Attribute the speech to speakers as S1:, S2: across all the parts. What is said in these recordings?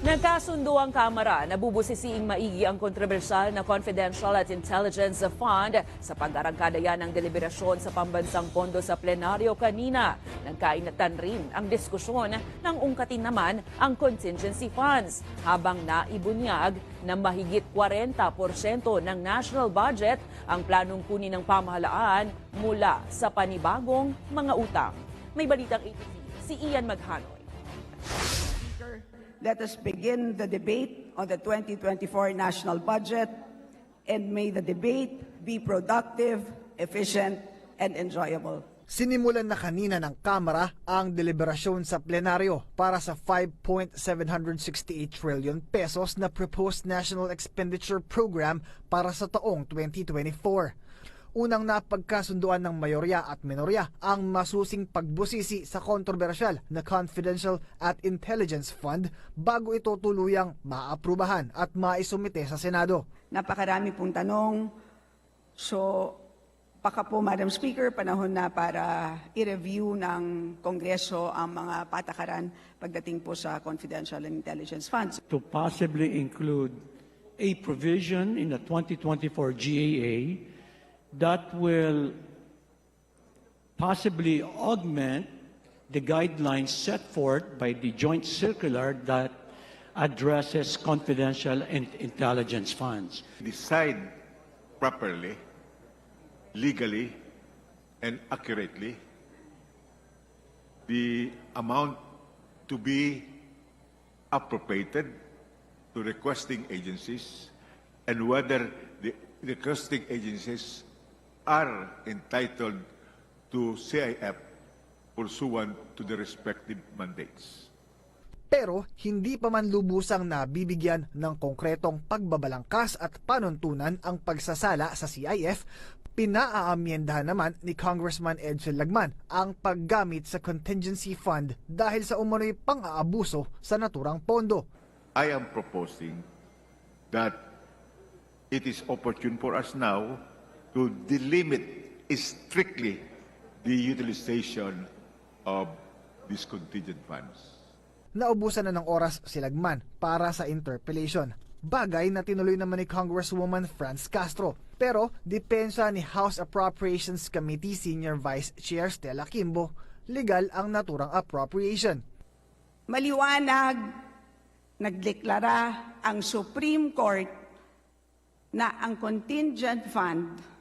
S1: Nagkasundo ang Kamara na bubusisiing maigi ang kontrobersyal na Confidential at Intelligence Fund sa pag-arangkada yan ng deliberasyon sa pambansang pondo sa plenaryo kanina. Nagkainatan rin ang diskusyon ng ungkatin naman ang contingency funds habang naibunyag na mahigit 40% ng national budget ang planong kunin ng pamahalaan mula sa panibagong mga utang. May balitang ATV si Ian Maghanoy.
S2: Let us begin the debate on the 2024 national budget, and may the debate be productive, efficient, and enjoyable.
S3: Sinimulan na kanina ng Kamara ang deliberasyon sa plenaryo para sa 5.768 trillion pesos na proposed national expenditure program para sa taong 2024. Unang napagkasunduan ng mayorya at minorya ang masusing pagbusisi sa kontrobersyal na Confidential at Intelligence Fund bago ito tuluyang maaprubahan at maisumite sa Senado.
S2: Napakarami pong tanong. So, baka po, Madam Speaker, panahon na para i-review ng Kongreso ang mga patakaran pagdating po sa Confidential and Intelligence Funds.
S4: To possibly include a provision in the 2024 GAA that will possibly augment the guidelines set forth by the joint circular that addresses confidential and intelligence funds.
S5: Decide properly, legally, and accurately the amount to be appropriated to requesting agencies and whether the requesting agencies are entitled to CIF pursuant to the respective mandates.
S3: Pero hindi pa man lubusang nabibigyan ng konkretong pagbabalangkas at panuntunan ang pagsasala sa CIF, pinaaamyendahan naman ni Congressman Edsel Lagman ang paggamit sa contingency fund dahil sa umano'y pang-aabuso sa naturang pondo.
S5: I am proposing that it is opportune for us now to delimit strictly the utilization of these contingent funds.
S3: Naubusan na ng oras si Lagman para sa interpellation. Bagay na tinuloy naman ni Congresswoman Franz Castro. Pero depensa ni House Appropriations Committee Senior Vice Chair Stella Kimbo, legal ang naturang appropriation.
S2: Maliwanag, nagdeklara ang Supreme Court na ang contingent fund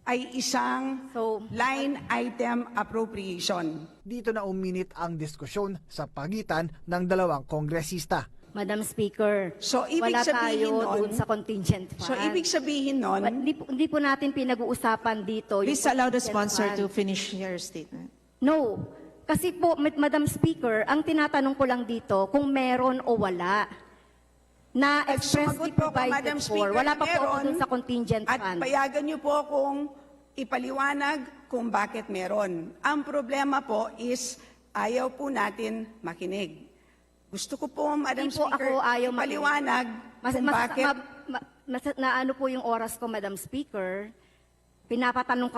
S2: ay isang line item appropriation.
S3: Dito na uminit ang diskusyon sa pagitan ng dalawang kongresista.
S6: Madam Speaker,
S2: So, ibig
S6: wala
S2: sabihin
S6: tayo
S2: nun-
S6: doon sa contingent fund.
S2: So, ibig sabihin nun,
S6: Hindi po natin pinag-uusapan dito.
S7: Please allow the
S6: contingent
S7: sponsor
S6: fund.
S7: to finish your statement.
S6: No. Kasi po, Madam Speaker, ang tinatanong ko lang dito kung meron o wala na
S2: at
S6: expressly
S2: sumagot po ako,
S6: provided
S2: Madam
S6: for.
S2: Speaker,
S6: Wala pa po ako
S2: meron,
S6: doon sa contingent
S2: at
S6: fund.
S2: payagan niyo po akong ipaliwanag kung bakit meron. Ang problema po is ayaw po natin makinig. Gusto ko po, Madam
S6: Hindi po
S2: Speaker,
S6: ako ayaw
S2: ipaliwanag kung bakit...
S6: na ano po yung oras ko, Madam Speaker. Pinapatanong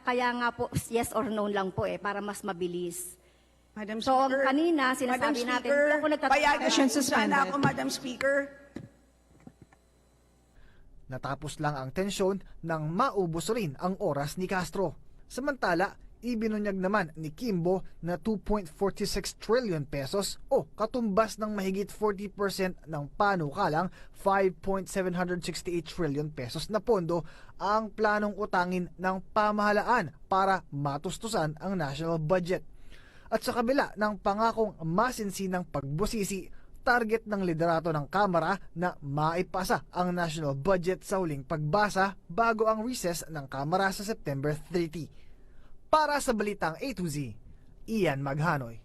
S6: kaya nga po yes or no lang po para mas mabilis.
S2: Madam
S6: So,
S2: Speaker,
S6: kanina, sinasabi
S2: Madam
S6: natin,
S2: Speaker,
S6: hindi ako nagtatanong.
S2: payagan
S7: Motion
S2: niyo sana
S7: suspended.
S2: ako, Madam Speaker.
S3: Natapos lang ang tensyon nang maubos rin ang oras ni Castro. Samantala, ibinunyag naman ni Kimbo na 2.46 trillion pesos o katumbas ng mahigit 40% ng panukalang 5.768 trillion pesos na pondo ang planong utangin ng pamahalaan para matustusan ang national budget. At sa kabila ng pangakong masinsinang pagbusisi, target ng liderato ng Kamara na maipasa ang national budget sa huling pagbasa bago ang recess ng Kamara sa September 30. Para sa Balitang A to Z, Ian Maghanoy.